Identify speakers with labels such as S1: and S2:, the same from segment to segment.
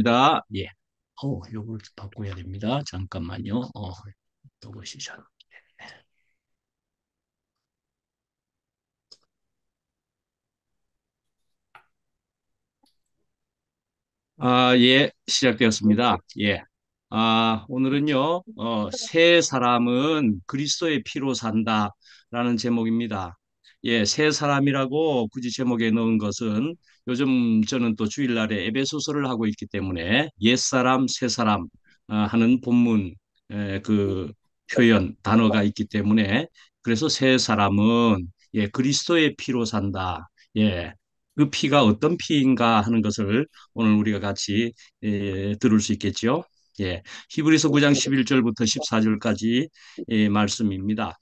S1: 시작하겠습니다. 예. 요걸 바꿔야 됩니다. 잠깐만요. 요것이 잘. 예, 시작되었습니다. 예. 오늘은요, 새 사람은 그리스도의 피로 산다라는 제목입니다. 예, 새 사람이라고 굳이 제목에 넣은 것은 요즘 저는 또 주일날에 에베소서를 하고 있기 때문에 옛사람, 새사람 하는 본문, 그 표현, 단어가 있기 때문에 그래서 새 사람은 예, 그리스도의 피로 산다. 예, 그 피가 어떤 피인가 하는 것을 오늘 우리가 같이 들을 수 있겠죠. 예, 히브리서 9장 11절부터 14절까지 말씀입니다.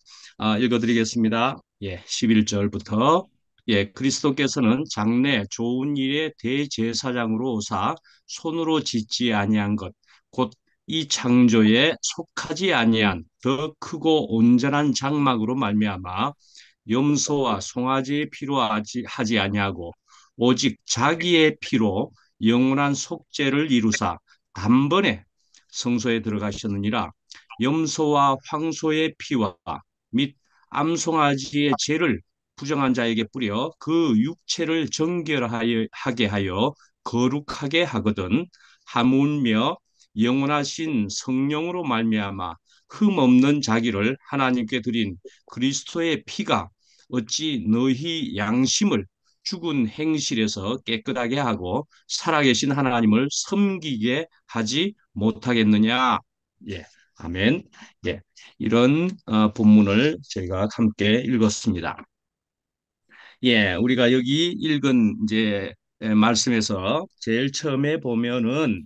S1: 읽어드리겠습니다. 예, 11절부터 예, 그리스도께서는 장래 좋은 일의 대제사장으로 오사 손으로 짓지 아니한 것, 곧 이 창조에 속하지 아니한 더 크고 온전한 장막으로 말미암아 염소와 송아지의 피로 하지 아니하고 오직 자기의 피로 영원한 속죄를 이루사 단번에 성소에 들어가셨느니라. 염소와 황소의 피와 및 암송아지의 죄를 부정한 자에게 뿌려 그 육체를 정결하게 하여 거룩하게 하거든 하물며 영원하신 성령으로 말미암아 흠 없는 자기를 하나님께 드린 그리스도의 피가 어찌 너희 양심을 죽은 행실에서 깨끗하게 하고 살아계신 하나님을 섬기게 하지 못하겠느냐. 예, 아멘. 예, 이런 본문을 저희가 함께 읽었습니다. 예, 우리가 여기 읽은 이제 말씀에서 제일 처음에 보면은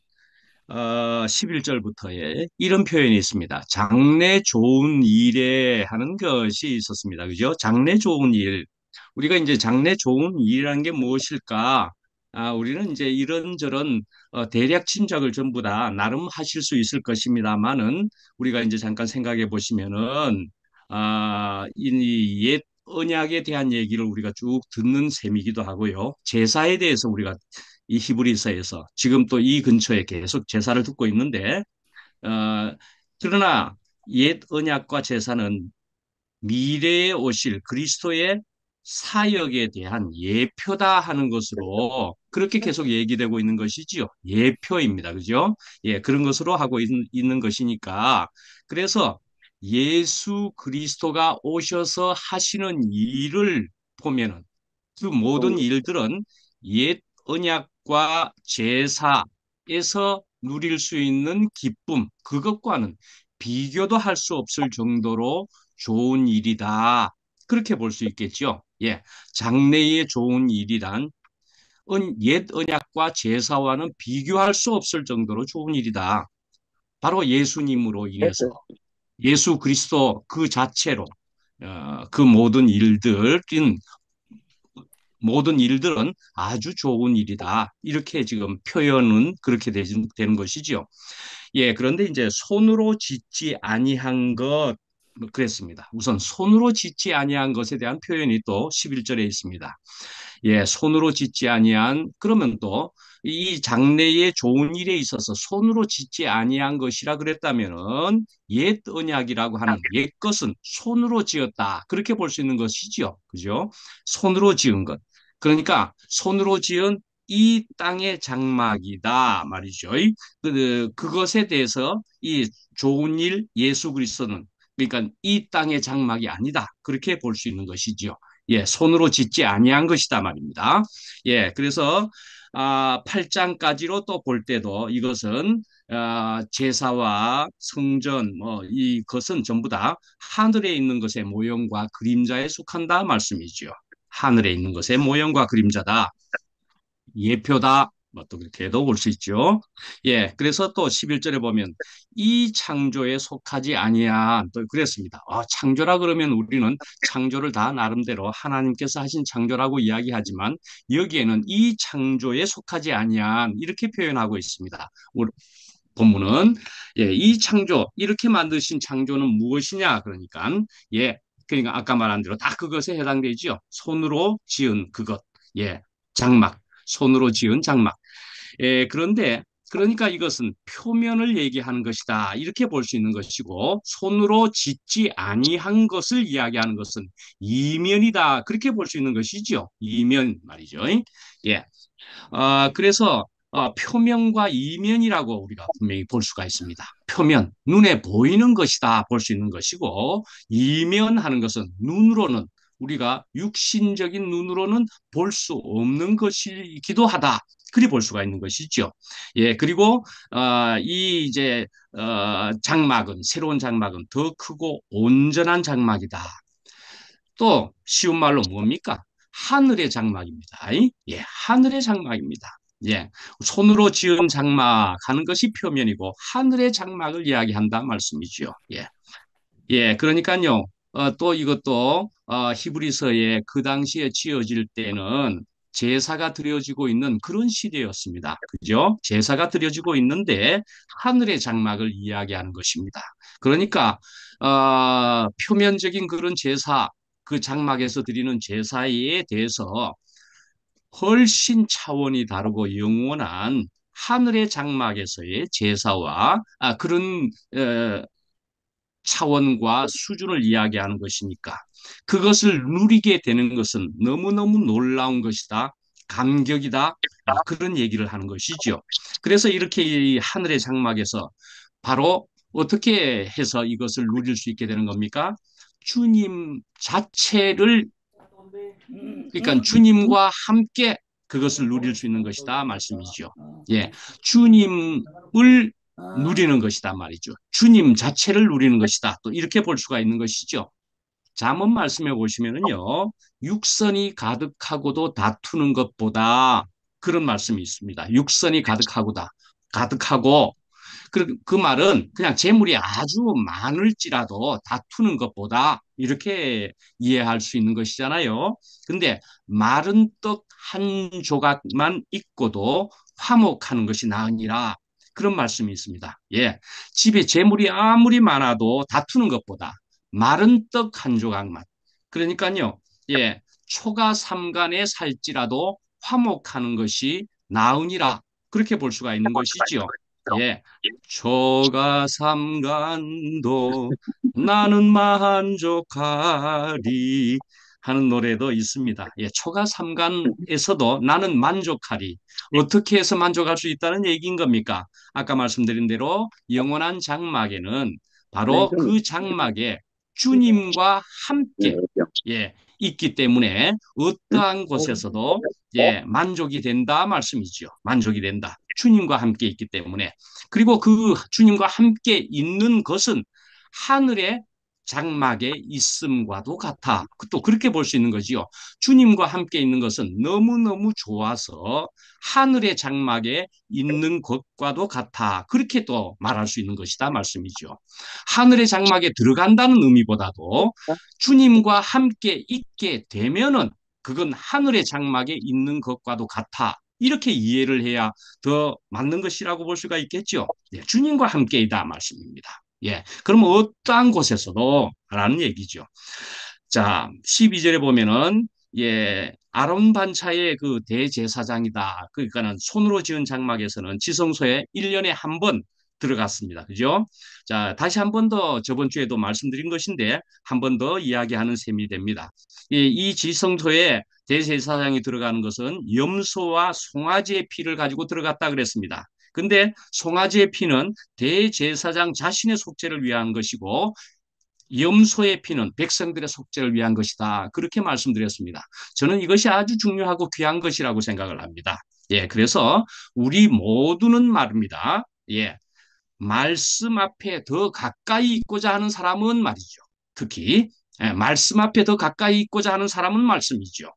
S1: 11절부터의 이런 표현이 있습니다. 장래 좋은 일에 하는 것이 있었습니다. 그죠? 장래 좋은 일. 우리가 이제 장래 좋은 일이라는 게 무엇일까? 우리는 이제 이런저런 대략 짐작을 전부 다 나름 하실 수 있을 것입니다만은 우리가 이제 잠깐 생각해 보시면은 이옛 언약에 대한 얘기를 우리가 쭉 듣는 셈이기도 하고요. 제사에 대해서 우리가 이 히브리서에서 지금 또 이 근처에 계속 제사를 듣고 있는데 어, 그러나 옛 언약과 제사는 미래에 오실 그리스도의 사역에 대한 예표다 하는 것으로 그렇게 계속 얘기되고 있는 것이지요. 예표입니다. 그죠? 예, 그런 것으로 하고 있는 것이니까. 그래서 예수 그리스도가 오셔서 하시는 일을 보면은 그 모든 일들은 옛 언약과 제사에서 누릴 수 있는 기쁨, 그것과는 비교도 할 수 없을 정도로 좋은 일이다. 그렇게 볼 수 있겠죠. 예. 장래의 좋은 일이란 옛 언약과 제사와는 비교할 수 없을 정도로 좋은 일이다. 바로 예수님으로 인해서 예수 그리스도 그 자체로 그 모든 일들은 아주 좋은 일이다. 이렇게 지금 표현은 그렇게 되는 것이죠. 예, 그런데 이제 손으로 짓지 아니한 것 그랬습니다. 우선 손으로 짓지 아니한 것에 대한 표현이 또 11절에 있습니다. 예, 손으로 짓지 아니한 그러면 또 이 장래의 좋은 일에 있어서 손으로 짓지 아니한 것이라 그랬다면은 옛 언약이라고 하는 옛 것은 손으로 지었다. 그렇게 볼 수 있는 것이지요. 그죠? 손으로 지은 것. 그러니까 손으로 지은 이 땅의 장막이다 말이죠. 그것에 대해서 이 좋은 일 예수 그리스도는 그러니까 이 땅의 장막이 아니다. 그렇게 볼 수 있는 것이지요. 예, 손으로 짓지 아니한 것이다 말입니다. 예, 그래서 8장까지로 또 볼 때도 이것은 제사와 성전 뭐 이것은 전부 다 하늘에 있는 것의 모형과 그림자에 속한다 말씀이죠. 하늘에 있는 것의 모형과 그림자다. 예표다. 뭐 또 그렇게도 볼 수 있죠. 예, 그래서 또 11절에 보면 이 창조에 속하지 아니한 또 그랬습니다. 창조라 그러면 우리는 창조를 다 나름대로 하나님께서 하신 창조라고 이야기하지만 여기에는 이 창조에 속하지 아니한 이렇게 표현하고 있습니다. 우리 본문은 예, 이 창조 이렇게 만드신 창조는 무엇이냐 그러니까 예, 그러니까 아까 말한 대로 다 그것에 해당되지요. 손으로 지은 그것. 예, 장막. 손으로 지은 장막. 그런데 그러니까 이것은 표면을 얘기하는 것이다. 이렇게 볼 수 있는 것이고, 손으로 짓지 아니한 것을 이야기하는 것은 이면이다. 그렇게 볼 수 있는 것이죠. 이면 말이죠. 예. 그래서 표면과 이면이라고 우리가 분명히 볼 수가 있습니다. 표면, 눈에 보이는 것이다 볼 수 있는 것이고, 이면하는 것은 눈으로는 우리가 육신적인 눈으로는 볼 수 없는 것이기도 하다. 그리 볼 수가 있는 것이죠. 예, 그리고 이 이제 장막은 새로운 장막은 더 크고 온전한 장막이다. 또 쉬운 말로 뭡니까? 하늘의 장막입니다. 예, 하늘의 장막입니다. 예, 손으로 지은 장막 하는 것이 표면이고 하늘의 장막을 이야기한다 말씀이죠. 예, 예, 그러니까요. 또 이것도 히브리서에 그 당시에 지어질 때는 제사가 드려지고 있는 그런 시대였습니다. 그죠? 제사가 드려지고 있는데 하늘의 장막을 이야기하는 것입니다. 그러니까 표면적인 그런 제사, 그 장막에서 드리는 제사에 대해서 훨씬 차원이 다르고 영원한 하늘의 장막에서의 제사와 그런 차원과 수준을 이야기하는 것이니까 그것을 누리게 되는 것은 너무너무 놀라운 것이다. 감격이다. 그런 얘기를 하는 것이죠. 그래서 이렇게 이 하늘의 장막에서 바로 어떻게 해서 이것을 누릴 수 있게 되는 겁니까? 주님 자체를 그러니까 주님과 함께 그것을 누릴 수 있는 것이다 말씀이죠. 예, 주님을 누리는 것이다 말이죠. 주님 자체를 누리는 것이다. 또 이렇게 볼 수가 있는 것이죠. 잠언 말씀해 보시면은요, 육선이 가득하고도 다투는 것보다 그런 말씀이 있습니다. 육선이 가득하고 그 말은 그냥 재물이 아주 많을지라도 다투는 것보다 이렇게 이해할 수 있는 것이잖아요. 근데 마른 떡 한 조각만 있고도 화목하는 것이 나으니라. 그런 말씀이 있습니다. 예. 집에 재물이 아무리 많아도 다투는 것보다 마른 떡 한 조각만. 그러니까요. 예. 초가 삼간에 살지라도 화목하는 것이 나으니라. 그렇게 볼 수가 있는 것이지요. 예. 초가 삼간도 나는 만족하리 하는 노래도 있습니다. 예, 초가 삼간에서도 나는 만족하리. 어떻게 해서 만족할 수 있다는 얘기인 겁니까? 아까 말씀드린 대로 영원한 장막에는 바로 그 장막에 주님과 함께 예, 있기 때문에 어떠한 곳에서도 예, 만족이 된다 말씀이죠. 만족이 된다. 주님과 함께 있기 때문에. 그리고 그 주님과 함께 있는 것은 하늘의 장막에 있음과도 같아. 또 그렇게 볼 수 있는 거지요. 주님과 함께 있는 것은 너무너무 좋아서 하늘의 장막에 있는 것과도 같아. 그렇게 또 말할 수 있는 것이다 말씀이죠. 하늘의 장막에 들어간다는 의미보다도 주님과 함께 있게 되면은 그건 하늘의 장막에 있는 것과도 같아. 이렇게 이해를 해야 더 맞는 것이라고 볼 수가 있겠죠. 예, 주님과 함께이다 말씀입니다. 예, 그럼 어떠한 곳에서도 라는 얘기죠. 자, 12절에 보면은 예, 아론 반차의 그 대제사장이다. 그러니까는 손으로 지은 장막에서는 지성소에 1년에 한 번 들어갔습니다. 그죠? 자, 다시 한 번 더 저번 주에도 말씀드린 것인데 한 번 더 이야기하는 셈이 됩니다. 이 지성소에 대제사장이 들어가는 것은 염소와 송아지의 피를 가지고 들어갔다 그랬습니다. 근데 송아지의 피는 대제사장 자신의 속죄를 위한 것이고 염소의 피는 백성들의 속죄를 위한 것이다. 그렇게 말씀드렸습니다. 저는 이것이 아주 중요하고 귀한 것이라고 생각을 합니다. 예, 그래서 우리 모두는 말입니다. 예, 말씀 앞에 더 가까이 있고자 하는 사람은 말이죠. 특히 말씀 앞에 더 가까이 있고자 하는 사람은 말씀이죠.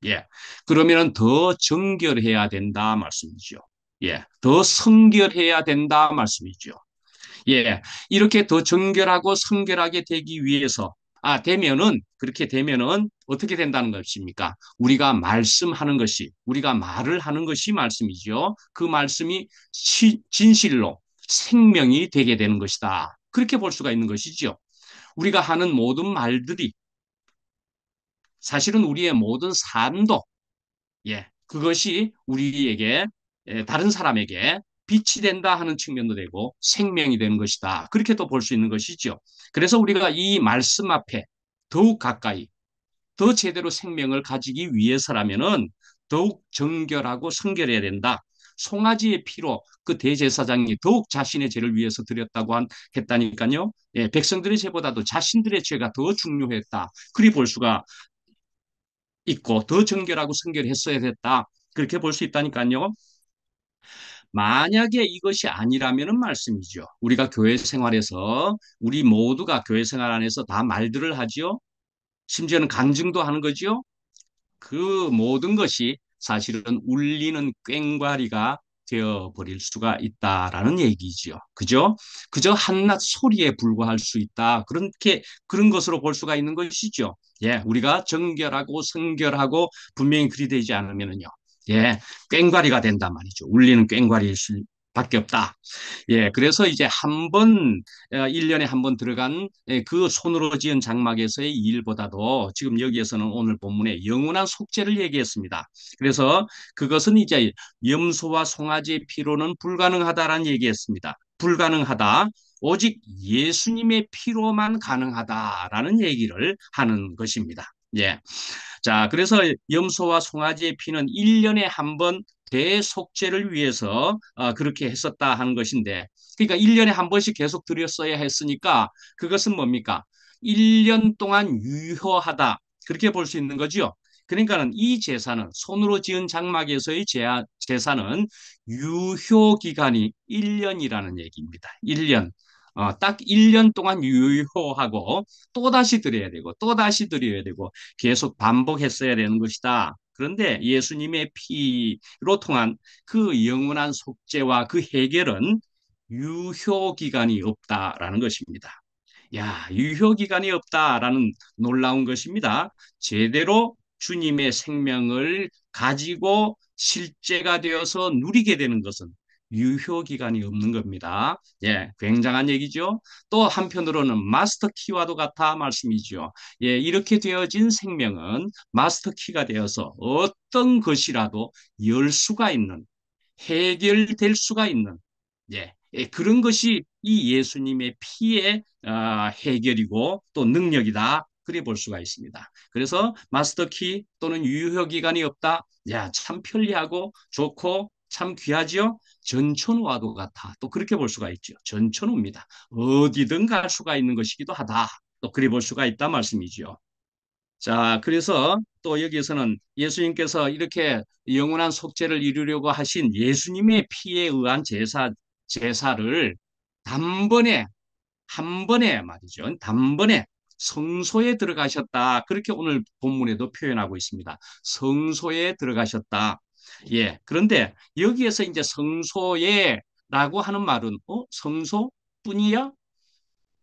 S1: 예, 그러면은 더 정결해야 된다 말씀이죠. 예, 더 성결해야 된다 말씀이죠. 예, 이렇게 더 정결하고 성결하게 되기 위해서 되면은 그렇게 되면은 어떻게 된다는 것입니까? 우리가 말씀하는 것이 우리가 말을 하는 것이 말씀이죠. 그 말씀이 진실로 생명이 되게 되는 것이다. 그렇게 볼 수가 있는 것이죠. 우리가 하는 모든 말들이 사실은 우리의 모든 삶도 예, 그것이 우리에게 다른 사람에게 빛이 된다 하는 측면도 되고 생명이 되는 것이다. 그렇게 또 볼 수 있는 것이죠. 그래서 우리가 이 말씀 앞에 더욱 가까이 더 제대로 생명을 가지기 위해서라면은 더욱 정결하고 성결해야 된다. 송아지의 피로 그 대제사장이 더욱 자신의 죄를 위해서 드렸다고 했다니까요. 예, 백성들의 죄보다도 자신들의 죄가 더 중요했다. 그리 볼 수가 있고 더 정결하고 성결했어야 됐다. 그렇게 볼 수 있다니까요. 만약에 이것이 아니라면은 말씀이죠. 우리가 교회 생활에서 우리 모두가 교회 생활 안에서 다 말들을 하지요. 심지어는 간증도 하는 거지요. 그 모든 것이 사실은 울리는 꽹과리가 되어 버릴 수가 있다라는 얘기지요. 그죠? 그저 한낱 소리에 불과할 수 있다. 그렇게 그런 것으로 볼 수가 있는 것이죠. 예, 우리가 정결하고 성결하고 분명히 그리 되지 않으면은요. 예, 꽹과리가 된단 말이죠. 울리는 꽹과리일 수밖에 없다. 예, 그래서 이제 한 번, 1년에 한 번 들어간 그 손으로 지은 장막에서의 일보다도 지금 여기에서는 오늘 본문에 영원한 속죄를 얘기했습니다. 그래서 그것은 이제 염소와 송아지의 피로는 불가능하다라는 얘기했습니다. 불가능하다. 오직 예수님의 피로만 가능하다라는 얘기를 하는 것입니다. 예. 자, 그래서 염소와 송아지의 피는 1년에 한 번 대속죄를 위해서 그렇게 했었다 하는 것인데, 그러니까 1년에 한 번씩 계속 드렸어야 했으니까 그것은 뭡니까? 1년 동안 유효하다. 그렇게 볼 수 있는 거죠. 그러니까는 이 제사는 손으로 지은 장막에서의 제사는 유효 기간이 1년이라는 얘기입니다. 1년. 딱 1년 동안 유효하고 또다시 드려야 되고 또다시 드려야 되고 계속 반복했어야 되는 것이다. 그런데 예수님의 피로 통한 그 영원한 속죄와 그 해결은 유효 기간이 없다라는 것입니다. 야, 유효 기간이 없다라는 놀라운 것입니다. 제대로 주님의 생명을 가지고 실제가 되어서 누리게 되는 것은 유효 기간이 없는 겁니다. 예, 굉장한 얘기죠. 또 한편으로는 마스터 키와도 같아 말씀이죠. 예, 이렇게 되어진 생명은 마스터 키가 되어서 어떤 것이라도 열 수가 있는 해결될 수가 있는 예, 그런 것이 이 예수님의 피의 해결이고 또 능력이다. 그래 볼 수가 있습니다. 그래서 마스터키 또는 유효 기간이 없다. 야, 참 편리하고 좋고 참 귀하지요. 전천후와도 같아. 또 그렇게 볼 수가 있죠. 전천후입니다. 어디든 갈 수가 있는 것이기도 하다. 또 그래 볼 수가 있다 말씀이지요. 자, 그래서 또 여기에서는 예수님께서 이렇게 영원한 속죄를 이루려고 하신 예수님의 피에 의한 제사를 단번에, 한 번에 말이죠. 단번에 성소에 들어가셨다. 그렇게 오늘 본문에도 표현하고 있습니다. 성소에 들어가셨다. 예. 그런데 여기에서 이제 성소에라고 하는 말은, 성소뿐이야?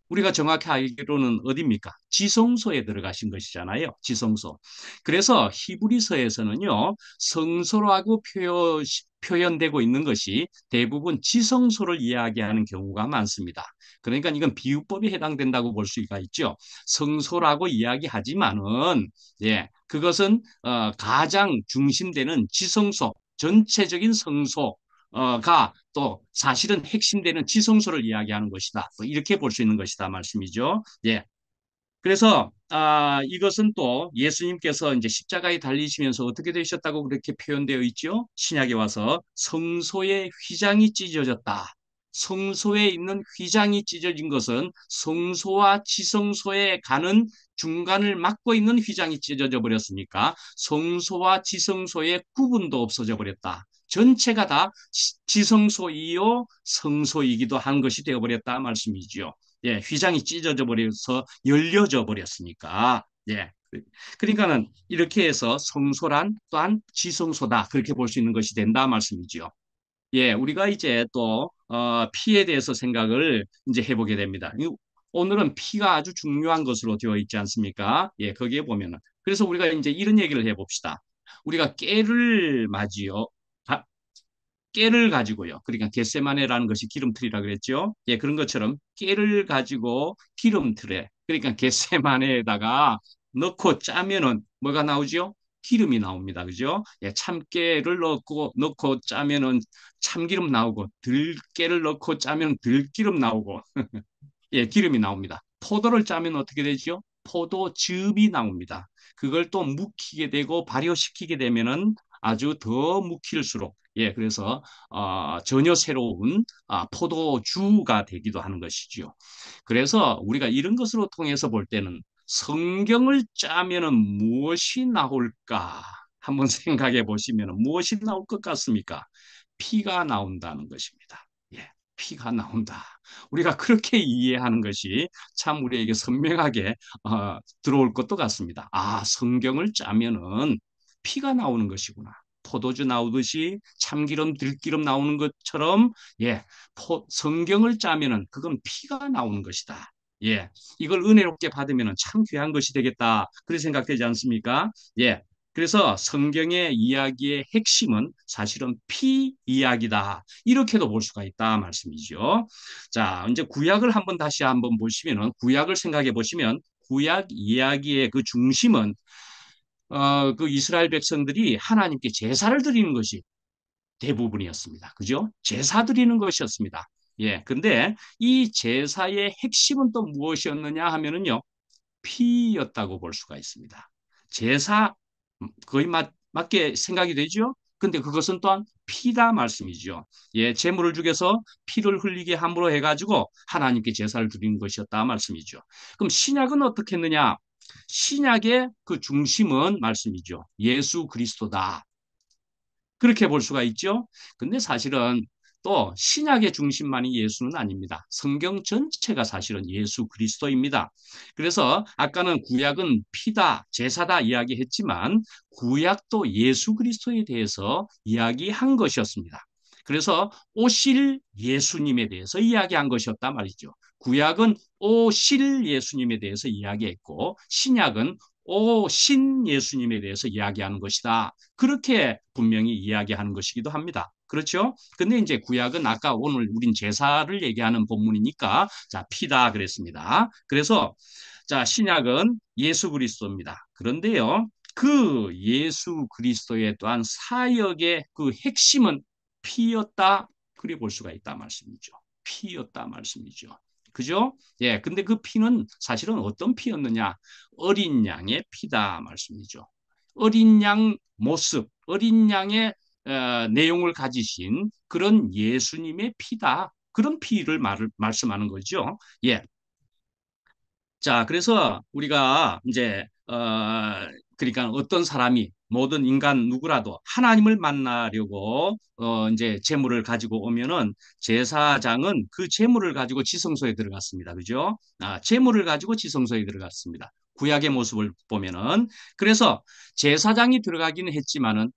S1: 우리가 정확히 알기로는 어디입니까? 지성소에 들어가신 것이잖아요. 지성소. 그래서 히브리서에서는요, 성소라고 표현되고 있는 것이 대부분 지성소를 이야기하는 경우가 많습니다. 그러니까 이건 비유법에 해당된다고 볼 수가 있죠. 성소라고 이야기하지만은, 예, 그것은 가장 중심되는 지성소, 전체적인 성소, 가 또 사실은 핵심되는 지성소를 이야기하는 것이다. 또 이렇게 볼 수 있는 것이다 말씀이죠. 예. 그래서 이것은 또 예수님께서 이제 십자가에 달리시면서 어떻게 되셨다고 그렇게 표현되어 있죠? 신약에 와서 성소의 휘장이 찢어졌다. 성소에 있는 휘장이 찢어진 것은 성소와 지성소에 가는 중간을 막고 있는 휘장이 찢어져 버렸으니까 성소와 지성소의 구분도 없어져 버렸다. 전체가 다 지성소이요 성소이기도 한 것이 되어버렸다 말씀이지요. 예, 휘장이 찢어져 버려서 열려져 버렸으니까. 예. 그러니까는 이렇게 해서 성소란 또한 지성소다. 그렇게 볼 수 있는 것이 된다 말씀이지요. 예, 우리가 이제 또 피에 대해서 생각을 이제 해보게 됩니다. 오늘은 피가 아주 중요한 것으로 되어 있지 않습니까? 예, 거기에 보면은. 그래서 우리가 이제 이런 얘기를 해봅시다. 우리가 깨를 맞이요. 깨를 가지고요. 그러니까 겟세마네라는 것이 기름틀이라 그랬죠. 예, 그런 것처럼 깨를 가지고 기름틀에 그러니까 겟세마네에다가 넣고 짜면은 뭐가 나오죠? 기름이 나옵니다. 그죠? 예, 참깨를 넣고 짜면은 참기름 나오고, 들깨를 넣고 짜면 들기름 나오고, 예, 기름이 나옵니다. 포도를 짜면 어떻게 되죠? 포도즙이 나옵니다. 그걸 또 묵히게 되고 발효시키게 되면은 아주 더 묵힐수록, 예, 그래서 전혀 새로운 포도주가 되기도 하는 것이죠. 그래서 우리가 이런 것으로 통해서 볼 때는 성경을 짜면은 무엇이 나올까? 한번 생각해 보시면 무엇이 나올 것 같습니까? 피가 나온다는 것입니다. 예, 피가 나온다. 우리가 그렇게 이해하는 것이 참 우리에게 선명하게 들어올 것도 같습니다. 아, 성경을 짜면은 피가 나오는 것이구나. 포도주 나오듯이 참기름, 들기름 나오는 것처럼, 예, 성경을 짜면은 그건 피가 나오는 것이다. 예, 이걸 은혜롭게 받으면 참 귀한 것이 되겠다. 그런 생각되지 않습니까? 예, 그래서 성경의 이야기의 핵심은 사실은 피 이야기다. 이렇게도 볼 수가 있다 말씀이죠. 자, 이제 구약을 다시 한번 보시면은 구약을 생각해 보시면 구약 이야기의 그 중심은 그 이스라엘 백성들이 하나님께 제사를 드리는 것이 대부분이었습니다. 그죠? 제사 드리는 것이었습니다. 예. 근데 이 제사의 핵심은 또 무엇이었느냐 하면은요. 피였다고 볼 수가 있습니다. 제사 거의 맞게 생각이 되죠? 근데 그것은 또한 피다 말씀이죠. 예, 제물을 죽여서 피를 흘리게 함으로 해가지고 하나님께 제사를 드리는 것이었다 말씀이죠. 그럼 신약은 어떻게 했느냐? 신약의 그 중심은 말씀이죠. 예수 그리스도다. 그렇게 볼 수가 있죠. 근데 사실은 또 신약의 중심만이 예수는 아닙니다. 성경 전체가 사실은 예수 그리스도입니다. 그래서 아까는 구약은 피다, 제사다 이야기했지만 구약도 예수 그리스도에 대해서 이야기한 것이었습니다. 그래서 오실 예수님에 대해서 이야기한 것이었단 말이죠. 구약은 오실 예수님에 대해서 이야기했고 신약은 오신 예수님에 대해서 이야기하는 것이다. 그렇게 분명히 이야기하는 것이기도 합니다. 그렇죠? 근데 이제 구약은 아까 오늘 우린 제사를 얘기하는 본문이니까 자, 피다 그랬습니다. 그래서 자, 신약은 예수 그리스도입니다. 그런데요. 그 예수 그리스도의 또한 사역의 그 핵심은 피였다. 그리 볼 수가 있다 말씀이죠. 피였다 말씀이죠. 그죠? 예, 근데 그 피는 사실은 어떤 피였느냐? 어린 양의 피다 말씀이죠. 어린 양 모습, 어린 양의 내용을 가지신 그런 예수님의 피다. 그런 피를 말씀하는 거죠. 예. 자, 그래서 우리가 이제 그러니까 어떤 사람이 모든 인간 누구라도 하나님을 만나려고 이제 재물을 가지고 오면은 제사장은 그 재물을 가지고 지성소에 들어갔습니다. 그죠? 재물을 가지고 지성소에 들어갔습니다. 구약의 모습을 보면은 그래서 제사장이 들어가기는 했지만은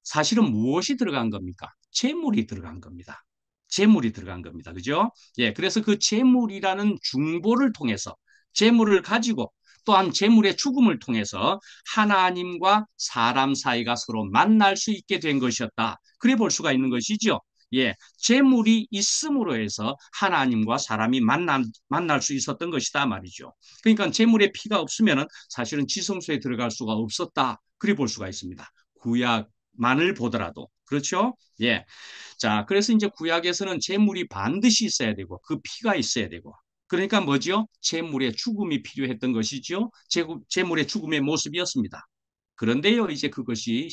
S1: 사실은 무엇이 들어간 겁니까? 재물이 들어간 겁니다. 재물이 들어간 겁니다. 그죠? 예, 그래서 그 재물이라는 중보를 통해서 재물을 가지고 또한 재물의 죽음을 통해서 하나님과 사람 사이가 서로 만날 수 있게 된 것이었다. 그래 볼 수가 있는 것이죠. 예, 재물이 있음으로 해서 하나님과 사람이 만날 수 있었던 것이다 말이죠. 그러니까 재물의 피가 없으면 사실은 지성소에 들어갈 수가 없었다. 그래 볼 수가 있습니다. 구약만을 보더라도. 그렇죠? 예. 자, 그래서 이제 구약에서는 재물이 반드시 있어야 되고 그 피가 있어야 되고 그러니까 뭐죠? 재물의 죽음이 필요했던 것이죠. 재물의 죽음의 모습이었습니다. 그런데요, 이제 그것이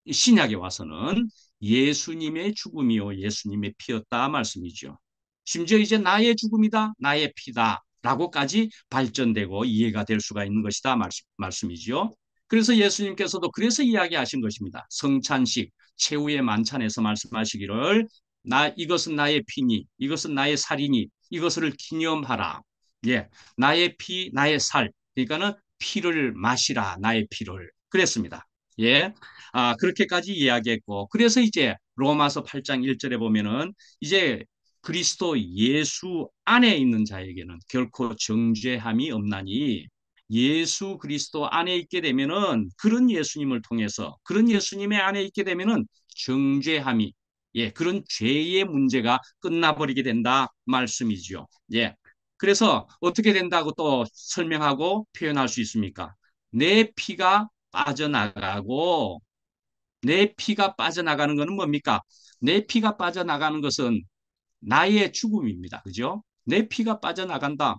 S1: 신약에 와서는 예수님의 죽음이요, 예수님의 피였다 말씀이죠. 심지어 이제 나의 죽음이다, 나의 피다. 라고까지 발전되고 이해가 될 수가 있는 것이다 말씀이죠. 그래서 예수님께서도 그래서 이야기하신 것입니다. 성찬식, 최후의 만찬에서 말씀하시기를 이것은 나의 피니, 이것은 나의 살이니, 이것을 기념하라. 예, 나의 피, 나의 살. 그러니까는 피를 마시라, 나의 피를. 그랬습니다. 예, 그렇게까지 이야기했고, 그래서 이제 로마서 8장 1절에 보면은 이제 그리스도 예수 안에 있는 자에게는 결코 정죄함이 없나니 예수 그리스도 안에 있게 되면은 그런 예수님을 통해서 그런 예수님의 안에 있게 되면은 정죄함이 예, 그런 죄의 문제가 끝나버리게 된다 말씀이죠. 예. 그래서 어떻게 된다고 또 설명하고 표현할 수 있습니까? 내 피가 빠져나가고 내 피가 빠져나가는 것은 뭡니까? 내 피가 빠져나가는 것은 나의 죽음입니다. 그죠? 내 피가 빠져나간다.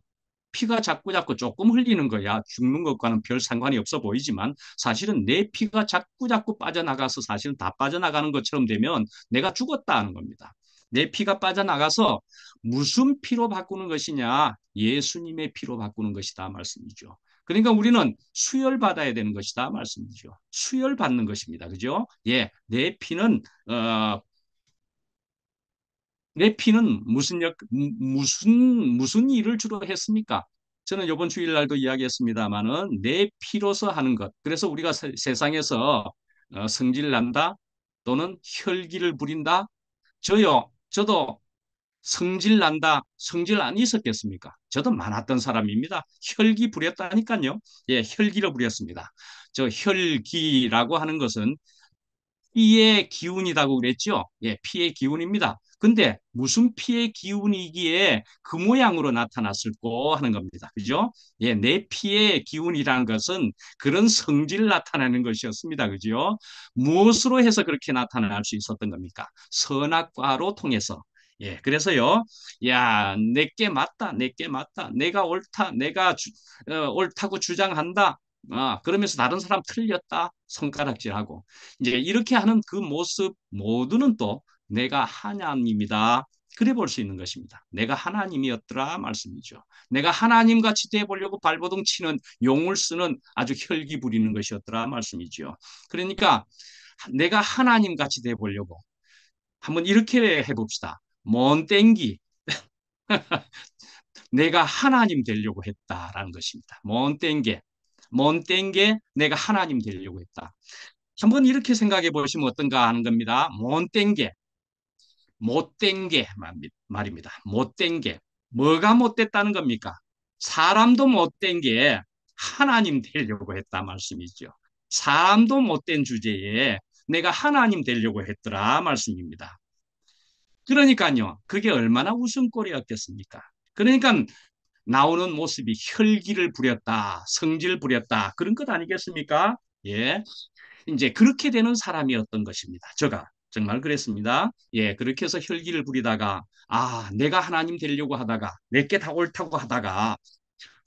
S1: 피가 자꾸자꾸 조금 흘리는 거야. 죽는 것과는 별 상관이 없어 보이지만 사실은 내 피가 자꾸자꾸 빠져나가서 사실은 다 빠져나가는 것처럼 되면 내가 죽었다 하는 겁니다. 내 피가 빠져나가서 무슨 피로 바꾸는 것이냐? 예수님의 피로 바꾸는 것이다 말씀이죠. 그러니까 우리는 수혈받아야 되는 것이다 말씀이죠. 수혈받는 것입니다. 그죠? 예, 내 피는 무슨 일을 주로 했습니까? 저는 이번 주일날도 이야기했습니다마는 내 피로서 하는 것. 그래서 우리가 세상에서 성질 난다 또는 혈기를 부린다. 저도 성질 난다. 성질 안 있었겠습니까? 저도 많았던 사람입니다. 혈기 부렸다니까요. 예, 혈기를 부렸습니다. 저 혈기라고 하는 것은 피의 기운이라고 그랬죠? 예, 피의 기운입니다. 근데 무슨 피의 기운이기에 그 모양으로 나타났을까 하는 겁니다. 그죠? 예, 내 피의 기운이라는 것은 그런 성질을 나타내는 것이었습니다. 그죠? 무엇으로 해서 그렇게 나타날 수 있었던 겁니까? 선악과로 통해서. 예, 그래서요, 야, 내게 맞다, 내게 맞다, 내가 옳다, 옳다고 주장한다. 그러면서 다른 사람 틀렸다, 손가락질하고. 이제 이렇게 하는 그 모습 모두는 또 내가 하나님이다. 그래 볼 수 있는 것입니다. 내가 하나님이었더라 말씀이죠. 내가 하나님 같이 돼 보려고 발버둥 치는 용을 쓰는 아주 혈기 부리는 것이었더라 말씀이죠. 그러니까 내가 하나님 같이 돼 보려고 한번 이렇게 해봅시다. 먼 땡기 내가 하나님 되려고 했다라는 것입니다. 먼 땡게 내가 하나님 되려고 했다. 한번 이렇게 생각해 보시면 어떤가 하는 겁니다. 못된 게, 못된 게 말입니다. 못된 게. 뭐가 못됐다는 겁니까? 사람도 못된 게 하나님 되려고 했다 말씀이죠. 사람도 못된 주제에 내가 하나님 되려고 했더라 말씀입니다. 그러니까요. 그게 얼마나 웃음거리였겠습니까? 그러니까 나오는 모습이 혈기를 부렸다, 성질 부렸다, 그런 것 아니겠습니까? 예. 이제 그렇게 되는 사람이었던 것입니다. 저가 정말 그랬습니다. 예, 그렇게 해서 혈기를 부리다가 내가 하나님 되려고 하다가 내게 다 옳다고 하다가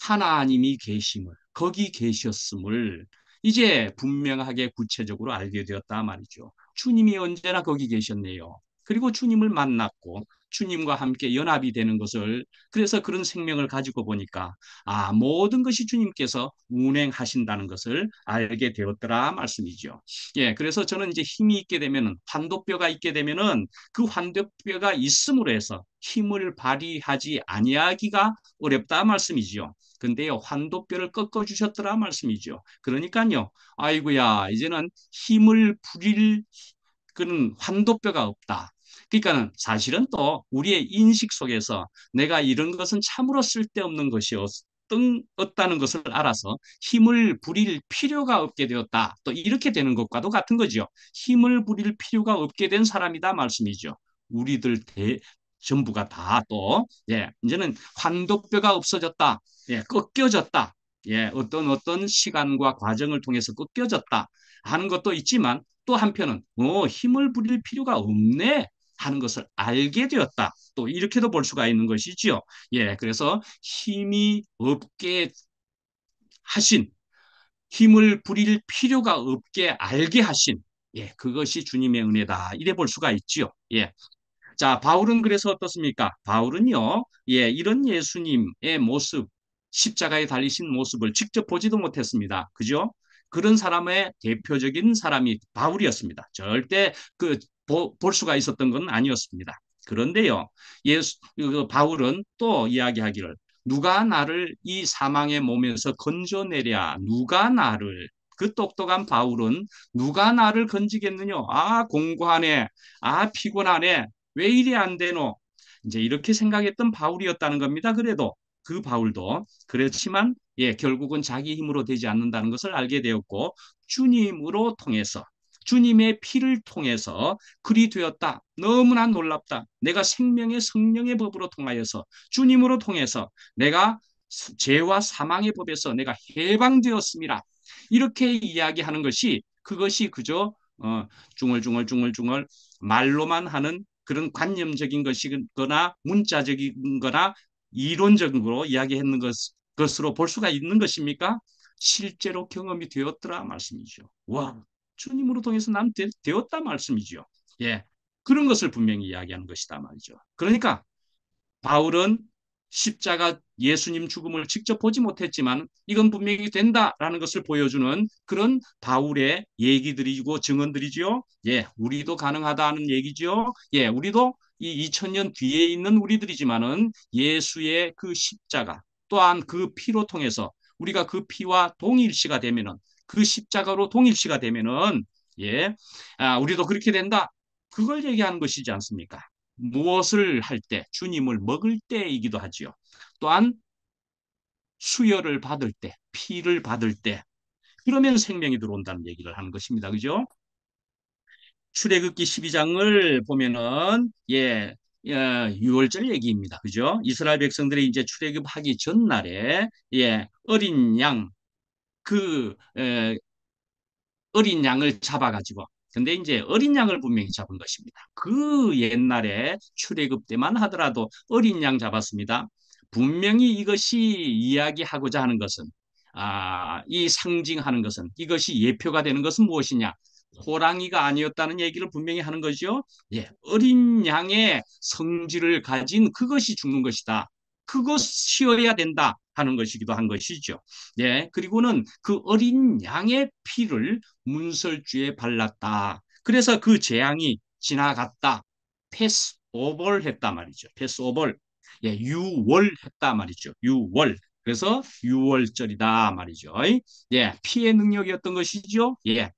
S1: 하나님이 계심을 거기 계셨음을 이제 분명하게 구체적으로 알게 되었다 말이죠. 주님이 언제나 거기 계셨네요. 그리고 주님을 만났고 주님과 함께 연합이 되는 것을 그래서 그런 생명을 가지고 보니까 모든 것이 주님께서 운행하신다는 것을 알게 되었더라 말씀이죠. 예, 그래서 저는 이제 힘이 있게 되면은 환도뼈가 있게 되면은 그 환도뼈가 있음으로 해서 힘을 발휘하지 아니하기가 어렵다 말씀이지요. 근데요, 환도뼈를 꺾어주셨더라 말씀이죠. 그러니까요, 아이고야, 이제는 힘을 부릴 그런 환도뼈가 없다. 그러니까는 사실은 또 우리의 인식 속에서 내가 이런 것은 참으로 쓸데없는 것이었다는 것을 알아서 힘을 부릴 필요가 없게 되었다. 또 이렇게 되는 것과도 같은 거죠. 힘을 부릴 필요가 없게 된 사람이다 말씀이죠. 우리들 전부가 다 또, 예, 이제는 환도뼈가 없어졌다. 예, 꺾여졌다. 예, 어떤 시간과 과정을 통해서 꺾여졌다 하는 것도 있지만 또 한편은 힘을 부릴 필요가 없네 하는 것을 알게 되었다. 또 이렇게도 볼 수가 있는 것이지요. 예, 그래서 힘이 없게 하신 힘을 부릴 필요가 없게 알게 하신 예, 그것이 주님의 은혜다. 이래 볼 수가 있지요. 예. 자, 바울은 그래서 어떻습니까? 바울은요, 예, 이런 예수님의 모습, 십자가에 달리신 모습을 직접 보지도 못했습니다. 그죠? 그런 사람의 대표적인 사람이 바울이었습니다. 절대 볼 수가 있었던 건 아니었습니다. 그런데요, 바울은 또 이야기하기를 누가 나를 이 사망의 몸에서 건져내랴? 누가 나를 그 똑똑한 바울은 누가 나를 건지겠느냐? 공고하네. 피곤하네. 왜 이리 안 되노? 이제 이렇게 생각했던 바울이었다는 겁니다. 그래도 그 바울도 그렇지만 예, 결국은 자기 힘으로 되지 않는다는 것을 알게 되었고 주님으로 통해서 주님의 피를 통해서 그리 되었다. 너무나 놀랍다. 내가 생명의 성령의 법으로 통하여서 주님으로 통해서 내가 죄와 사망의 법에서 내가 해방되었습니다. 이렇게 이야기하는 것이 그것이 그저 중얼중얼 말로만 하는 그런 관념적인 것이거나 문자적인 거나 이론적으로 이야기했는 것으로 볼 수가 있는 것입니까? 실제로 경험이 되었더라 말씀이죠. 와, 주님으로 통해서 난 되었다 말씀이죠. 예, 그런 것을 분명히 이야기하는 것이다 말이죠. 그러니까 바울은 십자가 예수님 죽음을 직접 보지 못했지만 이건 분명히 된다라는 것을 보여주는 그런 바울의 얘기들이고 증언들이지요. 예, 우리도 가능하다는 얘기죠. 예, 우리도 이 2000년 뒤에 있는 우리들이지만은 예수의 그 십자가 또한 그 피로 통해서 우리가 그 피와 동일시가 되면은 그 십자가로 동일시가 되면은 예, 우리도 그렇게 된다. 그걸 얘기하는 것이지 않습니까? 무엇을 할 때, 주님을 먹을 때이기도 하지요. 또한 수혈을 받을 때, 피를 받을 때, 그러면 생명이 들어온다는 얘기를 하는 것입니다. 그죠? 출애굽기 12장을 보면은 유월절 얘기입니다. 그죠? 이스라엘 백성들이 이제 출애굽하기 전날에 어린 양 그 어린 양을 잡아가지고 근데 이제 어린 양을 분명히 잡은 것입니다. 그 옛날에 출애굽 때만 하더라도 어린 양 잡았습니다. 분명히 이것이 이야기하고자 하는 것은 이 상징하는 것은 이것이 예표가 되는 것은 무엇이냐? 호랑이가 아니었다는 얘기를 분명히 하는 거죠. 예, 어린 양의 성질을 가진 그것이 죽는 것이다. 그것이어야 된다 하는 것이기도 한 것이죠. 예, 그리고는 그 어린 양의 피를 문설주에 발랐다. 그래서 그 재앙이 지나갔다. 패스 오버를 했다 말이죠. 패스 오버. 예, 유월 했다 말이죠. 유월. 그래서 유월절이다 말이죠. 예, 피의 능력이었던 것이죠. 예.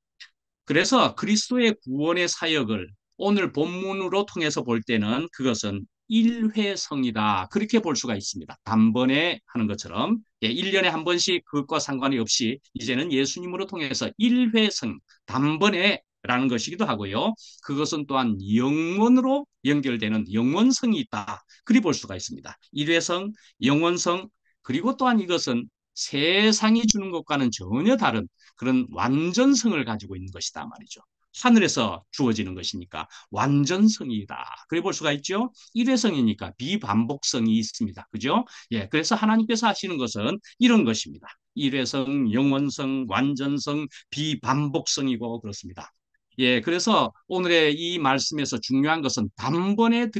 S1: 그래서 그리스도의 구원의 사역을 오늘 본문으로 통해서 볼 때는 그것은 일회성이다. 그렇게 볼 수가 있습니다. 단번에 하는 것처럼 1년에 한 번씩 그것과 상관이 없이 이제는 예수님으로 통해서 일회성, 단번에 라는 것이기도 하고요. 그것은 또한 영원으로 연결되는 영원성이 있다. 그리 볼 수가 있습니다. 일회성, 영원성, 그리고 또한 이것은 세상이 주는 것과는 전혀 다른 그런 완전성을 가지고 있는 것이다 말이죠. 하늘에서 주어지는 것이니까 완전성이다. 그래 볼 수가 있죠. 일회성이니까 비반복성이 있습니다. 그죠? 예, 그래서 하나님께서 하시는 것은 이런 것입니다. 일회성, 영원성, 완전성, 비반복성이고 그렇습니다. 예, 그래서 오늘의 이 말씀에서 중요한 것은 단번에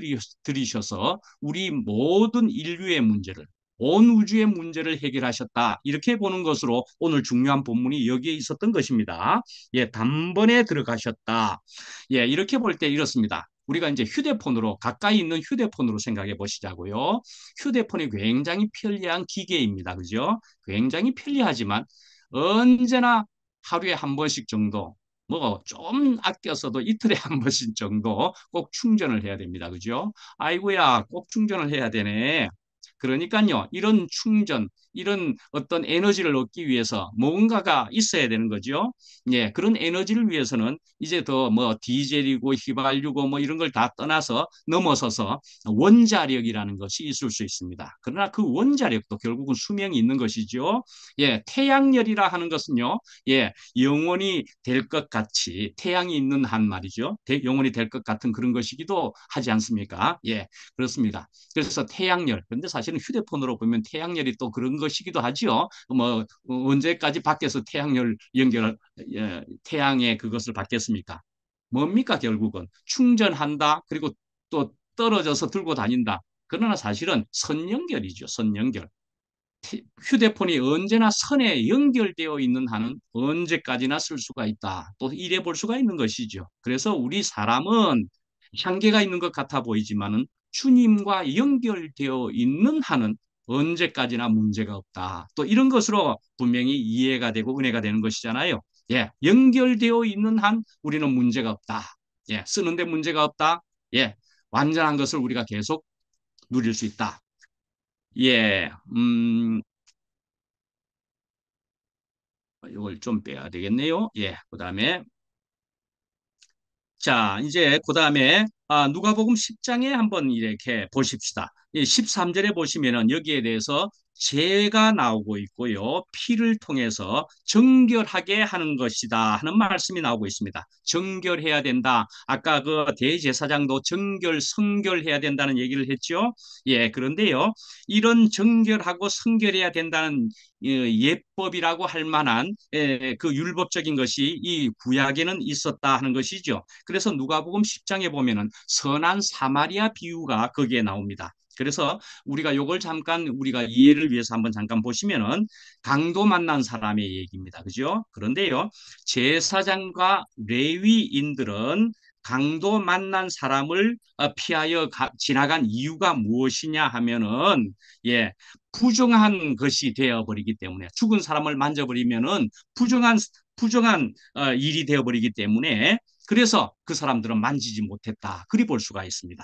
S1: 들이셔서 우리 모든 인류의 문제를 온 우주의 문제를 해결하셨다. 이렇게 보는 것으로 오늘 중요한 본문이 여기에 있었던 것입니다. 예, 단번에 들어가셨다. 예, 이렇게 볼 때 이렇습니다. 우리가 이제 휴대폰으로 가까이 있는 휴대폰으로 생각해 보시자고요. 휴대폰이 굉장히 편리한 기계입니다. 그죠? 굉장히 편리하지만 언제나 하루에 한 번씩 정도 뭐 좀 아껴서도 이틀에 한 번씩 정도 꼭 충전을 해야 됩니다. 그죠? 아이고야, 꼭 충전을 해야 되네. 그러니까요, 이런 충전, 이런 어떤 에너지를 얻기 위해서 뭔가가 있어야 되는 거죠. 예, 그런 에너지를 위해서는 이제 더 뭐 디젤이고 휘발유고 뭐 이런 걸 다 떠나서 넘어서서 원자력이라는 것이 있을 수 있습니다. 그러나 그 원자력도 결국은 수명이 있는 것이죠. 예, 태양열이라 하는 것은요, 예, 영원히 될 것 같이 태양이 있는 한 말이죠. 영원히 될 것 같은 그런 것이기도 하지 않습니까? 예, 그렇습니다. 그래서 태양열. 그런데 사실은 휴대폰으로 보면 태양열이 또 그런 것이기도 하지요. 뭐 언제까지 밖에서 태양열 연결, 태양의 그것을 받겠습니까? 뭡니까 결국은 충전한다. 그리고 또 떨어져서 들고 다닌다. 그러나 사실은 선 연결이죠. 선 연결. 휴대폰이 언제나 선에 연결되어 있는 한은 언제까지나 쓸 수가 있다. 또 이래 볼 수가 있는 것이죠. 그래서 우리 사람은 한계가 있는 것 같아 보이지만은 주님과 연결되어 있는 한은 언제까지나 문제가 없다. 또 이런 것으로 분명히 이해가 되고 은혜가 되는 것이잖아요. 예, 연결되어 있는 한 우리는 문제가 없다. 예, 쓰는데 문제가 없다. 예, 완전한 것을 우리가 계속 누릴 수 있다. 예, 이걸 좀 빼야 되겠네요. 예, 그다음에 자, 이제 그다음에 누가복음 10장에 한번 이렇게 보십시다. 이 13절에 보시면은 여기에 대해서 죄가 나오고 있고요. 피를 통해서 정결하게 하는 것이다 하는 말씀이 나오고 있습니다. 정결해야 된다. 아까 그 대제사장도 정결, 성결해야 된다는 얘기를 했죠. 예, 그런데요. 이런 정결하고 성결해야 된다는 예법이라고 할 만한 그 율법적인 것이 이 구약에는 있었다 하는 것이죠. 그래서 누가복음 10장에 보면은 선한 사마리아 비유가 거기에 나옵니다. 그래서 우리가 요걸 잠깐 우리가 이해를 위해서 한번 잠깐 보시면은 강도 만난 사람의 얘기입니다. 그죠? 그런데요. 제사장과 레위인들은 강도 만난 사람을 피하여 지나간 이유가 무엇이냐 하면은 예, 부정한 것이 되어버리기 때문에 죽은 사람을 만져버리면은 부정한 일이 되어버리기 때문에 그래서 그 사람들은 만지지 못했다. 그리 볼 수가 있습니다.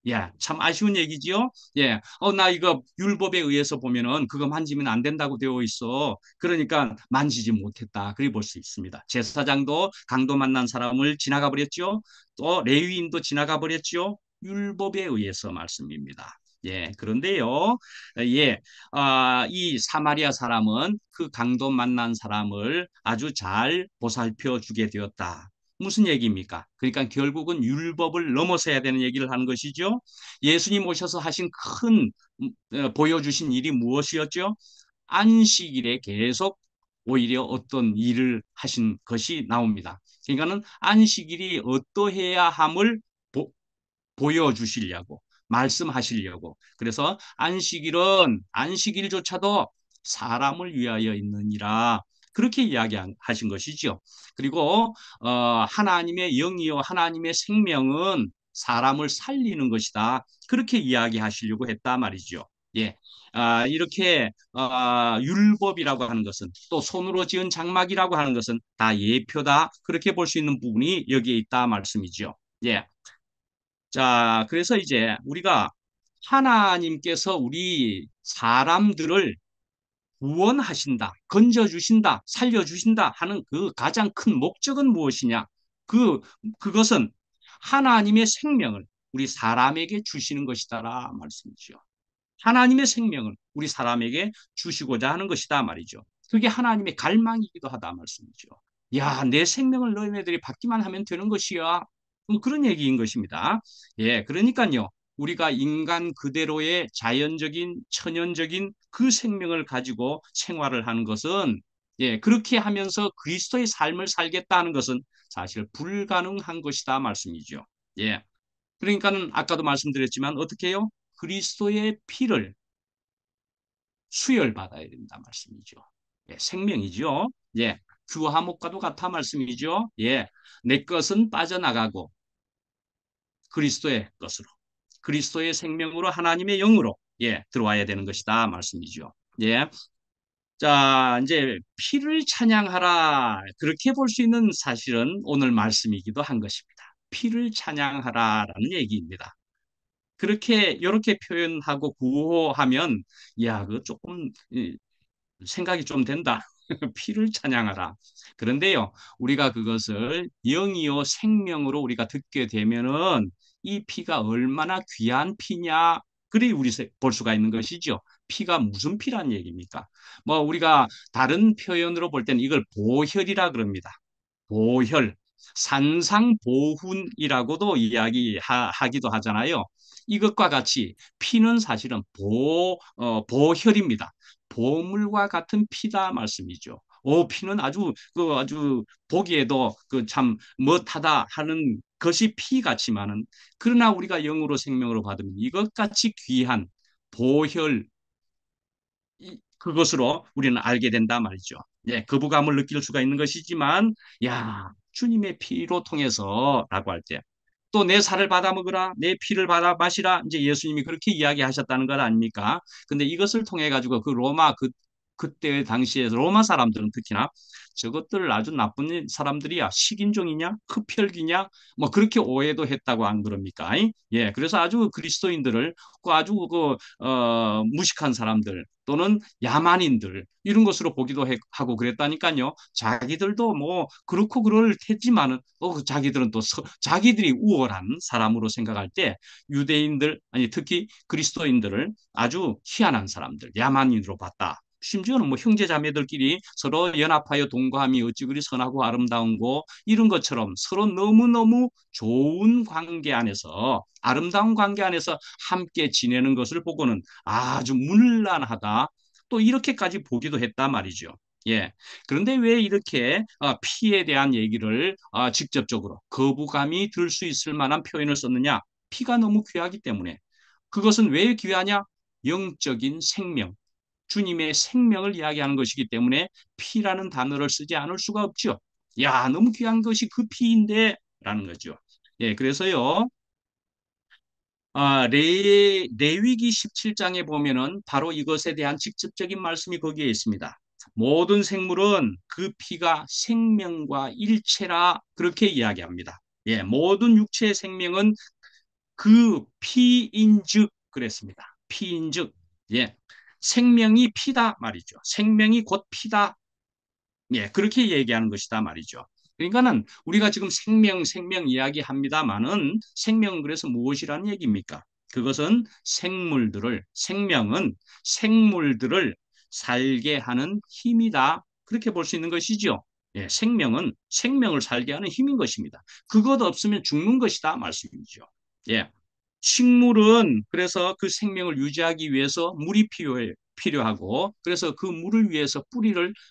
S1: 예, 참 아쉬운 얘기지요. 예, 나 이거 율법에 의해서 보면은 그거 만지면 안 된다고 되어 있어. 그러니까 만지지 못했다. 그리 볼 수 있습니다. 제사장도 강도 만난 사람을 지나가 버렸죠. 또 레위인도 지나가 버렸죠. 율법에 의해서 말씀입니다. 예, 그런데요, 예, 이 사마리아 사람은 그 강도 만난 사람을 아주 잘 보살펴 주게 되었다. 무슨 얘기입니까? 그러니까 결국은 율법을 넘어서야 되는 얘기를 하는 것이죠. 예수님 오셔서 하신 큰 보여주신 일이 무엇이었죠? 안식일에 계속 오히려 어떤 일을 하신 것이 나옵니다. 그러니까는 안식일이 어떠해야 함을 보여주시려고 말씀하시려고 그래서 안식일조차도 사람을 위하여 있느니라 그렇게 이야기하신 것이죠. 그리고 하나님의 영이요 하나님의 생명은 사람을 살리는 것이다. 그렇게 이야기하시려고 했다 말이죠. 예. 이렇게 율법이라고 하는 것은 또 손으로 지은 장막이라고 하는 것은 다 예표다. 그렇게 볼 수 있는 부분이 여기에 있다 말씀이죠. 예. 자, 그래서 이제 우리가 하나님께서 우리 사람들을 구원하신다, 건져주신다, 살려주신다 하는 그 가장 큰 목적은 무엇이냐? 그, 그것은 하나님의 생명을 우리 사람에게 주시는 것이다라 말씀이죠. 하나님의 생명을 우리 사람에게 주시고자 하는 것이다 말이죠. 그게 하나님의 갈망이기도 하다 말씀이죠. 야, 내 생명을 너희네들이 받기만 하면 되는 것이야. 그런 얘기인 것입니다. 예, 그러니까요. 우리가 인간 그대로의 자연적인, 천연적인 그 생명을 가지고 생활을 하는 것은 예, 그렇게 하면서 그리스도의 삶을 살겠다는 것은 사실 불가능한 것이다 말씀이죠. 예. 그러니까는 아까도 말씀드렸지만 어떻게 해요? 그리스도의 피를 수혈받아야 된다 말씀이죠. 예, 생명이죠. 예, 규하목과도 같아 말씀이죠. 예, 내 것은 빠져나가고 그리스도의 것으로, 그리스도의 생명으로 하나님의 영으로 예, 들어와야 되는 것이다 말씀이죠. 예. 자, 이제 피를 찬양하라. 그렇게 볼 수 있는 사실은 오늘 말씀이기도 한 것입니다. 피를 찬양하라라는 얘기입니다. 그렇게 이렇게 표현하고 구호하면 야, 그 조금 생각이 좀 된다. 피를 찬양하라. 그런데요, 우리가 그것을 영이요 생명으로 우리가 듣게 되면은 이 피가 얼마나 귀한 피냐. 그리 우리 볼 수가 있는 것이죠. 피가 무슨 피란 얘기입니까? 뭐 우리가 다른 표현으로 볼 때는 이걸 보혈이라 그럽니다. 보혈, 산상보훈이라고도 이야기하기도 하잖아요. 이것과 같이 피는 사실은 보혈입니다. 보물과 같은 피다 말씀이죠. 피는 아주 보기에도 그 참 멋하다 하는 것이 피 같지만은 그러나 우리가 영으로 생명으로 받으면 이것같이 귀한 보혈 그것으로 우리는 알게 된다 말이죠. 예, 거부감을 느낄 수가 있는 것이지만, 야, 주님의 피로 통해서라고 할 때, 또 내 살을 받아 먹으라, 내 피를 받아 마시라, 이제 예수님이 그렇게 이야기하셨다는 것 아닙니까? 근데 이것을 통해 가지고 그 로마 그때 당시에 로마 사람들은 특히나 저것들 아주 나쁜 사람들이야. 식인종이냐? 흡혈귀냐? 뭐 그렇게 오해도 했다고 안 그럽니까? 예, 그래서 아주 그리스도인들을 그 아주 무식한 사람들 또는 야만인들 이런 것으로 보기도 하고 그랬다니까요. 자기들도 뭐 그렇고 그럴 테지만은 자기들은 또 자기들이 우월한 사람으로 생각할 때 유대인들 아니 특히 그리스도인들을 아주 희한한 사람들, 야만인으로 봤다. 심지어는 뭐 형제자매들끼리 서로 연합하여 동거함이 어찌 그리 선하고 아름다운고 이런 것처럼 서로 너무너무 좋은 관계 안에서 아름다운 관계 안에서 함께 지내는 것을 보고는 아주 문란하다. 또 이렇게까지 보기도 했단 말이죠. 예. 그런데 왜 이렇게 피에 대한 얘기를 직접적으로 거부감이 들 수 있을 만한 표현을 썼느냐? 피가 너무 귀하기 때문에. 그것은 왜 귀하냐? 영적인 생명, 주님의 생명을 이야기하는 것이기 때문에 피라는 단어를 쓰지 않을 수가 없죠. 야, 너무 귀한 것이 그 피인데 라는 거죠. 예, 그래서요. 레위기 17장에 보면은 바로 이것에 대한 직접적인 말씀이 거기에 있습니다. 모든 생물은 그 피가 생명과 일체라 그렇게 이야기합니다. 예, 모든 육체의 생명은 그 피인즉 그랬습니다. 피인즉 예, 생명이 피다 말이죠. 생명이 곧 피다. 예, 그렇게 얘기하는 것이다 말이죠. 그러니까는 우리가 지금 생명 이야기합니다만은 생명은 그래서 무엇이라는 얘기입니까? 그것은 생명은 생물들을 살게 하는 힘이다. 그렇게 볼 수 있는 것이죠. 예, 생명은 생명을 살게 하는 힘인 것입니다. 그것 없으면 죽는 것이다 말씀이죠. 예. 식물은 그래서 그 생명을 유지하기 위해서 물이 필요하고 그래서 그 물을 위해서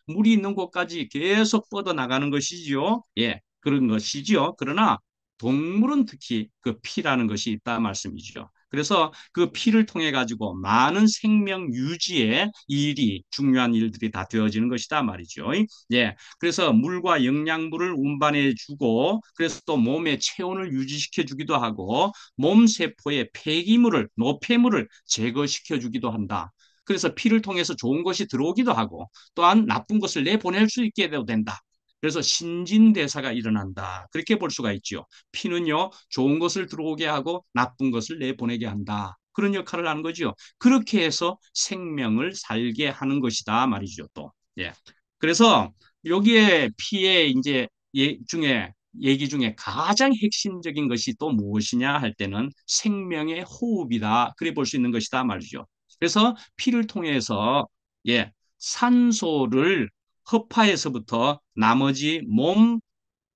S1: 물이 있는 곳까지 계속 뻗어나가는 것이지요. 예, 그런 것이지요. 그러나 동물은 특히 그 피라는 것이 있다 말씀이죠. 그래서 그 피를 통해 가지고 많은 생명 유지의 일이 중요한 일들이 다 되어지는 것이다 말이죠. 예, 그래서 물과 영양분을 운반해 주고 그래서 또 몸의 체온을 유지시켜 주기도 하고 몸 세포의 폐기물을 노폐물을 제거시켜 주기도 한다. 그래서 피를 통해서 좋은 것이 들어오기도 하고 또한 나쁜 것을 내보낼 수 있게 된다. 그래서 신진대사가 일어난다. 그렇게 볼 수가 있죠. 피는요, 좋은 것을 들어오게 하고 나쁜 것을 내보내게 한다. 그런 역할을 하는 거죠. 그렇게 해서 생명을 살게 하는 것이다 말이죠, 또. 예. 그래서 여기에 피에 이제 얘기 중에 가장 핵심적인 것이 또 무엇이냐 할 때는 생명의 호흡이다. 그래 볼 수 있는 것이다 말이죠. 그래서 피를 통해서 예, 산소를 허파에서부터 나머지 몸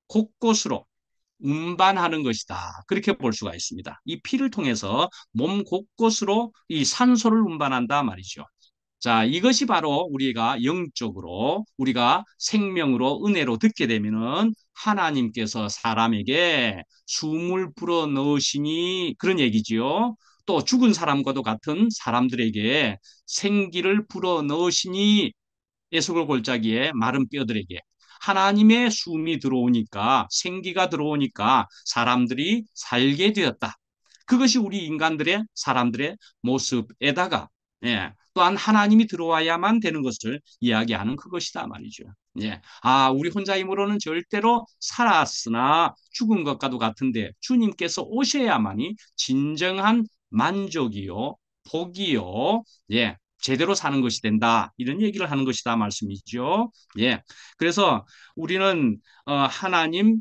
S1: 곳곳으로 운반하는 것이다. 그렇게 볼 수가 있습니다. 이 피를 통해서 몸 곳곳으로 이 산소를 운반한다 말이죠. 자, 이것이 바로 우리가 영적으로 우리가 생명으로 은혜로 듣게 되면은 하나님께서 사람에게 숨을 불어 넣으시니 그런 얘기지요. 또 죽은 사람과도 같은 사람들에게 생기를 불어 넣으시니 예수골 골짜기에 마른 뼈들에게 하나님의 숨이 들어오니까 생기가 들어오니까 사람들이 살게 되었다. 그것이 우리 인간들의 사람들의 모습에다가 또한 하나님이 들어와야만 되는 것을 이야기하는 그것이다 말이죠. 예. 우리 혼자 힘으로는 절대로 살았으나 죽은 것과도 같은데 주님께서 오셔야만이 진정한 만족이요, 복이요, 예, 제대로 사는 것이 된다. 이런 얘기를 하는 것이다 말씀이죠. 예. 그래서 우리는 하나님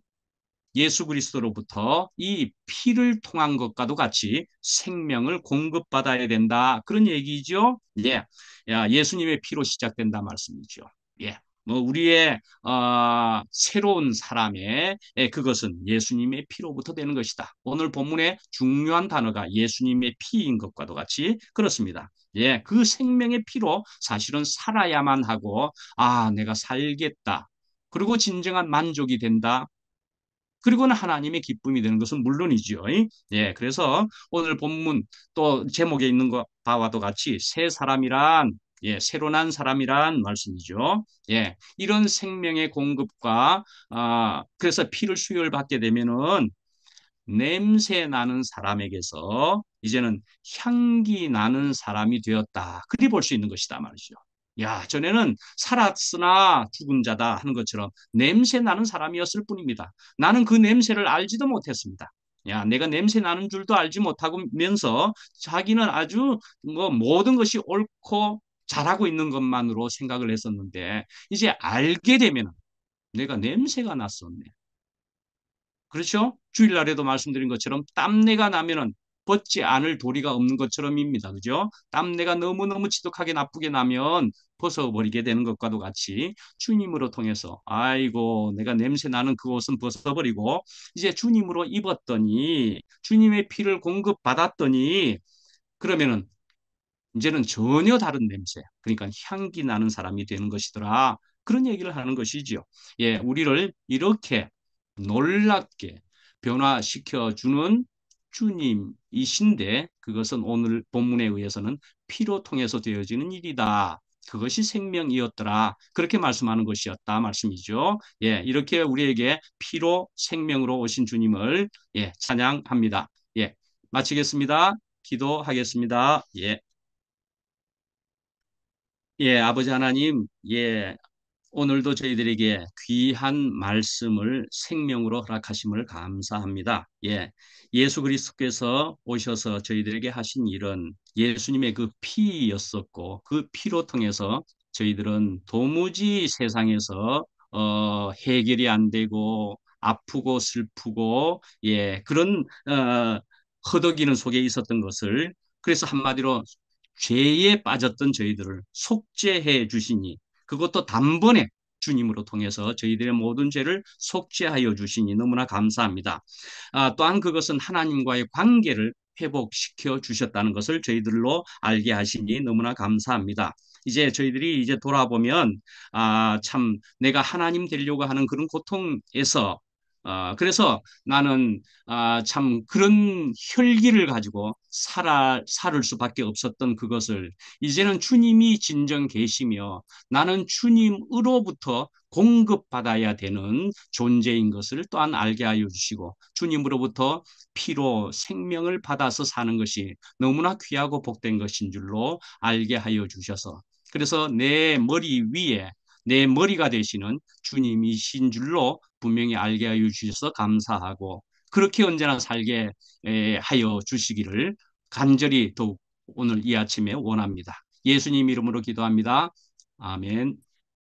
S1: 예수 그리스도로부터 이 피를 통한 것과도 같이 생명을 공급받아야 된다. 그런 얘기죠. 예. 예수님의 피로 시작된다 말씀이죠. 예. 뭐 우리의 새로운 사람의 그것은 예수님의 피로부터 되는 것이다. 오늘 본문의 중요한 단어가 예수님의 피인 것과도 같이 그렇습니다. 예, 그 생명의 피로 사실은 살아야만 하고 내가 살겠다. 그리고 진정한 만족이 된다. 그리고는 하나님의 기쁨이 되는 것은 물론이지요. 예, 그래서 오늘 본문 또 제목에 있는 것 바와도 같이 새 사람이란 예, 새로 난 사람이란 말씀이죠. 예, 이런 생명의 공급과 그래서 피를 수혈받게 되면은 냄새 나는 사람에게서 이제는 향기 나는 사람이 되었다. 그리 볼 수 있는 것이다 말이죠. 야, 전에는 살았으나 죽은 자다 하는 것처럼 냄새 나는 사람이었을 뿐입니다. 나는 그 냄새를 알지도 못했습니다. 야, 내가 냄새 나는 줄도 알지 못하면서 자기는 아주 뭐 모든 것이 옳고 잘하고 있는 것만으로 생각을 했었는데 이제 알게 되면 내가 냄새가 났었네. 그렇죠? 주일날에도 말씀드린 것처럼 땀내가 나면은 벗지 않을 도리가 없는 것처럼입니다. 그죠? 땀내가 너무너무 지독하게 나쁘게 나면 벗어버리게 되는 것과도 같이 주님으로 통해서 아이고 내가 냄새 나는 그 옷은 벗어버리고 이제 주님으로 입었더니 주님의 피를 공급받았더니 그러면은 이제는 전혀 다른 냄새, 그러니까 향기 나는 사람이 되는 것이더라. 그런 얘기를 하는 것이지요. 예, 우리를 이렇게 놀랍게 변화시켜 주는 주님이신데 그것은 오늘 본문에 의해서는 피로 통해서 되어지는 일이다. 그것이 생명이었더라. 그렇게 말씀하는 것이었다 말씀이죠. 예, 이렇게 우리에게 피로 생명으로 오신 주님을 예, 찬양합니다. 예, 마치겠습니다. 기도하겠습니다. 예. 예, 아버지 하나님, 예, 오늘도 저희들에게 귀한 말씀을 생명으로 허락하심을 감사합니다. 예, 예수 그리스도께서 오셔서 저희들에게 하신 일은 예수님의 그 피였었고 그 피로 통해서 저희들은 도무지 세상에서 해결이 안 되고 아프고 슬프고 예, 그런 허덕이는 속에 있었던 것을 그래서 한마디로 죄에 빠졌던 저희들을 속죄해 주시니 그것도 단번에 주님으로 통해서 저희들의 모든 죄를 속죄하여 주시니 너무나 감사합니다. 또한 그것은 하나님과의 관계를 회복시켜 주셨다는 것을 저희들로 알게 하시니 너무나 감사합니다. 이제 저희들이 이제 돌아보면 참 내가 하나님 되려고 하는 그런 고통에서 그래서 나는 참 그런 혈기를 가지고 살을 수밖에 없었던 그것을 이제는 주님이 진정 계시며 나는 주님으로부터 공급받아야 되는 존재인 것을 또한 알게 하여 주시고 주님으로부터 피로 생명을 받아서 사는 것이 너무나 귀하고 복된 것인 줄로 알게 하여 주셔서 그래서 내 머리 위에 내 머리가 되시는 주님이신 줄로 분명히 알게 하여 주셔서 감사하고 그렇게 언제나 살게 하여 주시기를 간절히 더욱 오늘 이 아침에 원합니다. 예수님 이름으로 기도합니다. 아멘.